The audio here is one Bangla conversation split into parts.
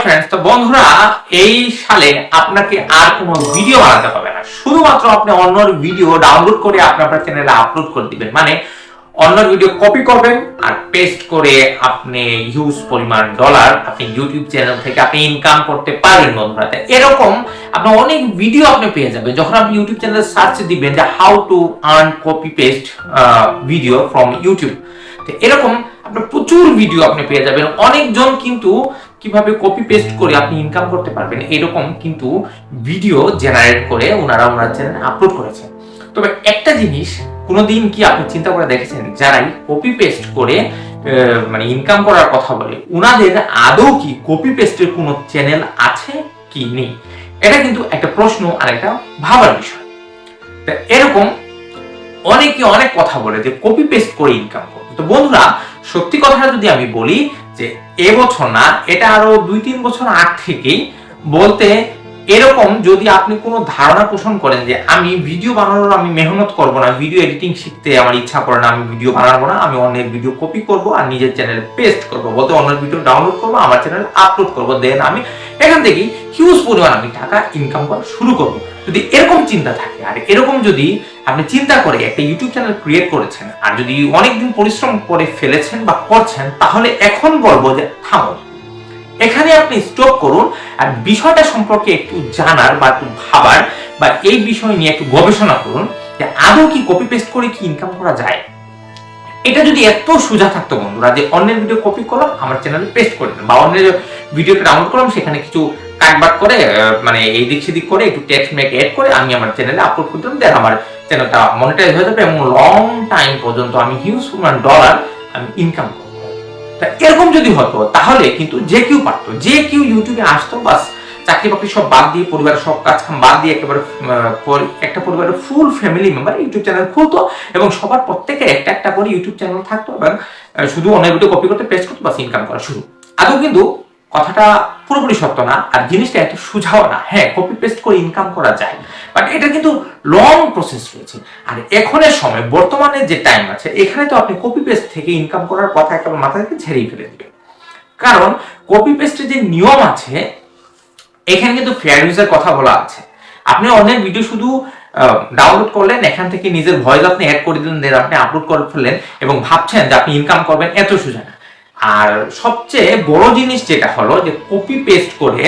ফ্রেন্ডস, তো বন্ধুরা এই সালে আপনাকে আর কোনো ভিডিও বানাতে হবে না, শুধুমাত্র আপনি অন্যর ভিডিও ডাউনলোড করে আপনার চ্যানেলে আপলোড করে দিবেন। মানে অন্যর ভিডিও কপি করবেন আর পেস্ট করে আপনি হিউজ পরিমাণ ডলার আপনি ইউটিউব চ্যানেল থেকে আপনি ইনকাম করতে পারেন। বন্ধুরা এরকম আপনি অনেক ভিডিও আপনি পেয়ে যাবেন যখন আপনি ইউটিউব চ্যানেলে সার্চ দিবেন যে how to earn copy paste video from YouTube. তো এরকম আপনার প্রচুর ভিডিও আপনি পেয়ে যাবেন। অনেকজন কিন্তু কিভাবে কপি পেস্ট করে আপনি ইনকাম করতে পারবেন এরকম কিন্তু ভিডিও জেনারেট করে ওনারা চ্যানেলে আপলোড করেছে। তবে একটা জিনিস কোনোদিন কি আপনি চিন্তা করে দেখেছেন, যারাই কপি পেস্ট করে মানে ইনকাম করার কথা বলে ওনাদের আদৌ কি কপি পেস্টের কোনো চ্যানেল আছে কি নেই? এটা কিন্তু একটা প্রশ্ন আর একটা ভাবার বিষয়। এরকম অনেকে অনেক কথা বলে যে কপি পেস্ট করে ইনকাম করবে। তো বন্ধুরা সত্যি কথাটা যদি আমি বলি যে এবছর না, এটা আরো 2-3 বছর আগ থেকেই বলতে এরকম যদি আপনি কোনো ধারণা পোষণ করেন যে আমি ভিডিও বানানোর আমি মেহনত করব না, ভিডিও এডিটিং শিখতে আমার ইচ্ছা করে না, আমি ভিডিও বানাবো না, আমি অন্যের ভিডিও কপি করব আর নিজের চ্যানেলে পেস্ট করব, বলতে অন্যের ভিডিও ডাউনলোড করব আমার চ্যানেলে আপলোড করব, দেন আমি এখান থেকে হিউজ পরিমাণ আমি টাকা ইনকাম করা শুরু করব। যদি এরকম চিন্তা থাকে আর এরকম যদি আপনি চিন্তা করে একটা ইউটিউব চ্যানেল ক্রিয়েট করেছেন আর যদি অনেকদিন পরিশ্রম করে ফেলেছেন বা করছেন, তাহলে এখন বলবো যে থামুন, এখানে আপনি স্টপ করুন আর বিষয়টা সম্পর্কে একটু জানার বা একটু ভাবার বা এই বিষয় নিয়ে একটু গবেষণা করুন যে আদৌ কি কপি পেস্ট করে কি ইনকাম করা যায়। এটা যদি এত সোজা থাকতো বন্ধুরা যে অন্যের ভিডিও কপি করলাম আমার চ্যানেলে পেস্ট করে দিলাম, বা অন্যের ভিডিওটা ডাউনলোড করলাম সেখানে কিছু কাটবাট করে মানে এই দিক সেদিক করে একটু টেক্সট মেক এড করে আমি আমার চ্যানেলে আপলোড করে দিলাম, দেন আমার চ্যানেলটা মনিটাইজ হয়ে যাবে এবং লং টাইম পর্যন্ত আমি হিউজ পরিমাণ ডলার আমি ইনকাম করব। এরকম যদি হতো তাহলে কিন্তু যে কেউ পারতো, যে কেউ ইউটিউবে আসতো, বাস চাকরি বাকরি সব বাদ দিয়ে পরিবারের সব কাজ কাম বাদ দিয়ে একেবারে একটা পরিবারের full family member YouTube channel খুলতো এবং সবার প্রত্যেকে একটা একটা করে ইউটিউব চ্যানেল থাকতো এবং শুধু অনেক ভিডিও কপি করতে পেস্ট করতে বাস ইনকাম করা শুরু। আদৌ কিন্তু কথাটা পুরোপুরি সত্য না আর জিনিসটা একটা সুঝাও না। হ্যাঁ, কপি পেস্ট করে ইনকাম করা যায়, বাট এটা কিন্তু লং প্রসেস রয়েছে। আর এখনের সময় বর্তমানে যে টাইম আছে এখানে তো আপনি কপি পেস্ট থেকে ইনকাম করার কথা একেবারে মাথা থেকে ঝেড়েই ফেলে দিবেন, কারণ কপি পেস্টের যে নিয়ম আছে এখানে কিন্তু ফেয়ার ইউজের কথা বলা আছে। আপনি অনেক ভিডিও শুধু ডাউনলোড করলেন, এখান থেকে নিজের ভয়েস আপনি অ্যাড করে দিলেন, দেন আপনি আপলোড করে ফেললেন এবং ভাবছেন যে আপনি ইনকাম করবেন, এত সোজা না। আর সবচেয়ে বড় জিনিস যেটা হলো যে কপি পেস্ট করে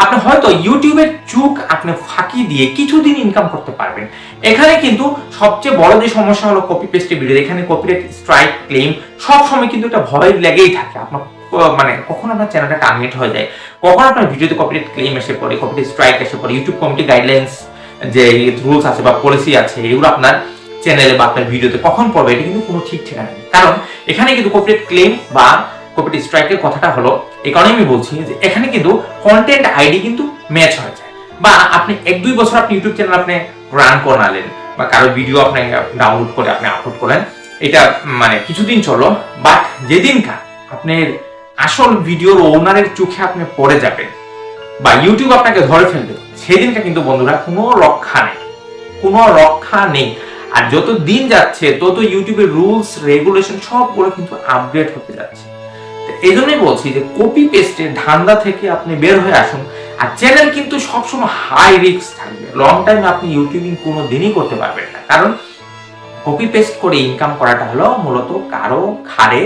আপনি হয়তো ইউটিউবের চুক আপনি ফাঁকি দিয়ে কিছুদিন ইনকাম করতে পারবেন। এখানে কিন্তু সবচেয়ে বড় যে সমস্যা হলো কপি পেস্টের ভিডিও, এখানে কপিরাইট স্ট্রাইক ক্লেম সব সময় কিন্তু এটা ভয় লেগেই থাকে। আপনার মানে কখন আপনার চ্যানেলটা টার্মিনেট হয়ে যায়, কখন আপনার ভিডিওতে কপিরাইট ক্লেম এসে পড়ে, কপিরাইট স্ট্রাইক এসে পড়ে, ইউটিউব কমিটি গাইডলাইন্স যে রুলস আছে বা পলিসি আছে এগুলো আপনার চ্যানেলে বা আপনার ভিডিওতে কখন পড়বে এটা কিন্তু কোনো ঠিক ঠিকানা নেই। কারণ এখানে কিন্তু কপিরাইট ক্লেম বা কপিরাইট স্ট্রাইকের কথাটা হলো এই কারণে আমি বলছি যে এখানে কিন্তু কন্টেন্ট আইডি কিন্তু ম্যাচ হয়ে যায়, বা আপনি 1-2 বছর আপনি ইউটিউব চ্যানেল আপনি রান করালেন বা কারো ভিডিও আপনি ডাউনলোড করে আপনি আপলোড করেন, এটা মানে কিছুদিন চলো, বাট যেদিনকার আপনার আসল ভিডিওর ওনারের চোখে আপনি পড়ে যাবেন বা ইউটিউব আপনাকে ধরে ফেলবে, সেদিনটা কিন্তু বন্ধুরা কোনো রক্ষা নেই, কোনো রক্ষা নেই। আর যত দিন যাচ্ছে তত ইউটিউবের রুলস রেগুলেশন সবগুলো কিন্তু আপডেট হতে যাচ্ছে। এই জন্যই বলছি যে কপি পেস্টের ধান্দা থেকে আপনি বের হয়ে আসুন। আর চ্যানেল কিন্তু সবসময় হাই রিস্ক থাকবে, লং টাইম আপনি ইউটিউবিং কোনো দিনই করতে পারবেন না, কারণ কপি পেস্ট করে ইনকাম করাটা হলো মূলত কারো ঘাড়ে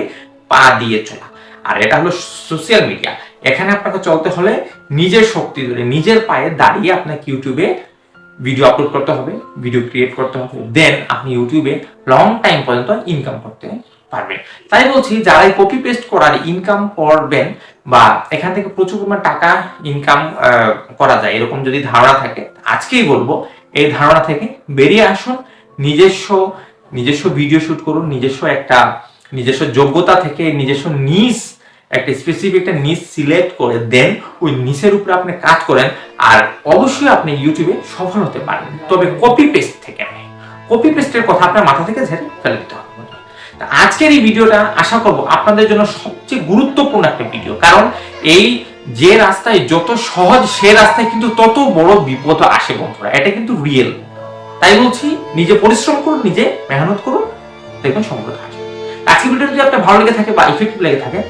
পা দিয়ে চলা। আর এটা হলো সোশ্যাল মিডিয়া, এখানে আপনাকে চলতে হলে নিজের শক্তি ধরে নিজের পায়ে দাঁড়িয়ে আপনাকে ইউটিউবে ভিডিও আপলোড করতে হবে, ভিডিও ক্রিয়েট করতে হবে, দেন আপনি ইউটিউবে লং টাইম পর্যন্ত ইনকাম করতে পারবেন। তাই বলছি যারা কপি পেস্ট করার ইনকাম করবেন বা এখান থেকে প্রচুর পরিমাণ টাকা ইনকাম করা যায় এরকম যদি ধারণা থাকে, আজকেই বলবো এই ধারণা থেকে বেরিয়ে আসুন, নিজস্ব ভিডিও শুট করুন, নিজস্ব যোগ্যতা থেকে নিজস্ব নিজ একটা স্পেসিফিক একটা নিচ সিলেক্ট করে দেন ওই নিচের উপরে আপনি কাজ করেন আর অবশ্যই আপনি ইউটিউবে সফল হতে পারবেন। তবে কপি পেস্ট থেকে নেই, কপি পেস্টের কথা আপনার মাথা থেকে ঝেড়ে ফেলে দিতে হবে। আজকের এই ভিডিওটা আশা করব আপনাদের জন্য সবচেয়ে গুরুত্বপূর্ণ একটা ভিডিও, কারণ এই যে রাস্তায় যত সহজ সে রাস্তায় কিন্তু তত বড় বিপদ আসে বন্ধুরা, এটা কিন্তু রিয়েল। তাই বলছি নিজে পরিশ্রম করুন, নিজে মেহনত করুন, দেখবেন সফলতা আসবে। আজকের ভিডিওটা যদি আপনার ভালো লেগে থাকে বা ইফেক্টিভ লেগে থাকে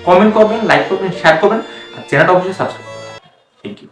কমেন্ট করবেন, লাইক করবেন, শেয়ার করবেন আর চ্যানেলটা অবশ্যই সাবস্ক্রাইব করবেন। Thank you.